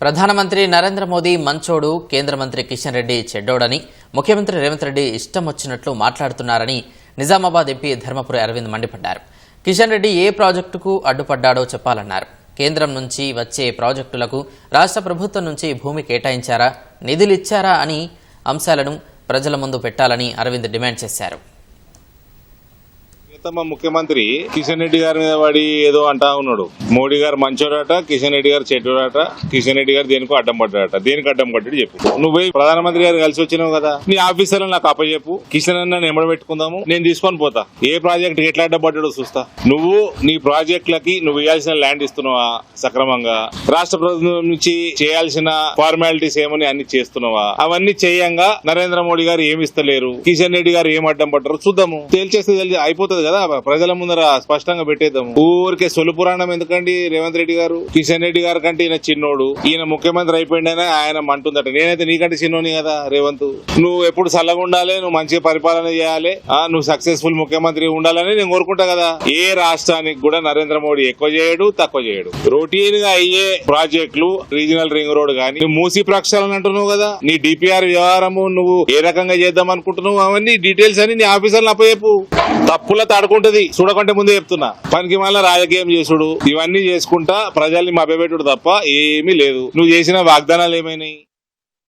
ప్రధానమంత్రి నరేంద్ర మోదీ మంచోడు, కేంద్ర మంత్రి కిషన్ రెడ్డి చెడ్డోడని ముఖ్యమంత్రి రేవంత్ రెడ్డి ఇష్టం వచ్చినట్లు మాట్లాడుతున్నారని నిజామాబాద్ ఎంపీ ధర్మపురి అరవింద్ మండిపడ్డారు. కిషన్ రెడ్డి ఏ ప్రాజెక్టుకు అడ్డుపడ్డాడో చెప్పాలన్నారు. కేంద్రం నుంచి వచ్చే ప్రాజెక్టులకు రాష్ట్ర ప్రభుత్వం నుంచి భూమి కేటాయించారా, నిధులిచ్చారా అని అంశాలను ప్రజల ముందు పెట్టాలని అరవింద్ డిమాండ్ చేశారు. ముఖ్యమంత్రి కిషన్ రెడ్డి గారి మీద పడి ఏదో అంటా ఉన్నాడు. మోడీ గారు మంచోడట, కిషన్ రెడ్డి గారు చెడ్డోడట, కిషన్ రెడ్డి గారు దేనికో అడ్డం పడ్డాడట. దేనికి అడ్డం పడ్డాడు చెప్పు. నువ్వు ప్రధానమంత్రి గారు కలిసి వచ్చినావు కదా, నీ ఆఫీసర్లు నాకు అప్పచెప్పు. కిషన్ అన్న ఎంబడ పెట్టుకుందాము, నేను తీసుకొని పోతా. ఏ ప్రాజెక్ట్ ఎట్లా అడ్డం పడ్డాడో చూస్తా. నువ్వు నీ ప్రాజెక్టులకి నువ్వు ఇవ్వాల్సిన ల్యాండ్ ఇస్తున్నావా సక్రమంగా, రాష్ట్ర ప్రభుత్వం నుంచి చేయాల్సిన ఫార్మాలిటీస్ ఏమని అన్ని చేస్తున్నావా, అవన్నీ చేయంగా నరేంద్ర మోడీ గారు ఏమి ఇస్తలేరు, కిషన్ రెడ్డి గారు ఏం అడ్డం పడ్డారు చూద్దాము. తేల్చేస్తే అయిపోతుంది కదా, ప్రజల ముందర స్పష్టంగా పెట్టేద్దాము. ఊరికే సొలు పురాణం ఎందుకండి. రేవంత్ రెడ్డి గారు కిషన్ రెడ్డి గారి కంటే ఈయన చిన్నోడు, ఈయన ముఖ్యమంత్రి అయిపోయిందనే ఆయన అంటుందట. నేనైతే నీకంటే చిన్నోని కదా రేవంత్. నువ్వు ఎప్పుడు చల్లగా ఉండాలి, నువ్వు మంచిగా పరిపాలన చేయాలి, నువ్వు సక్సెస్ఫుల్ ముఖ్యమంత్రి ఉండాలని నేను కోరుకుంటా కదా. ఏ రాష్ట్రానికి కూడా నరేంద్ర మోడీ ఎక్కువ చేయడు, తక్కువ చేయడు. రొటీన్ గా అయ్యే ప్రాజెక్టులు, రీజనల్ రింగ్ రోడ్ గానీ, నువ్వు మూసీ ప్రక్షాళన అంటున్నావు కదా, నీ డిపిఆర్ వ్యవహారము నువ్వు ఏ రకంగా చేద్దాం అనుకుంటున్నావు, అవన్నీ డీటెయిల్స్ అని నీ ఆఫీసర్లు అప్పచెప్పు. తప్పుల తాడుకుంటది చూడకంటే ముందే చెప్తున్నా. పనికి మళ్ళీ రాజకీయం చేసుడు ఇవన్నీ చేసుకుంటా ప్రజల్ని మభ్యపెట్టుడు తప్ప ఏమీ లేదు. నువ్వు చేసిన వాగ్దానాలు ఏమైనాయి?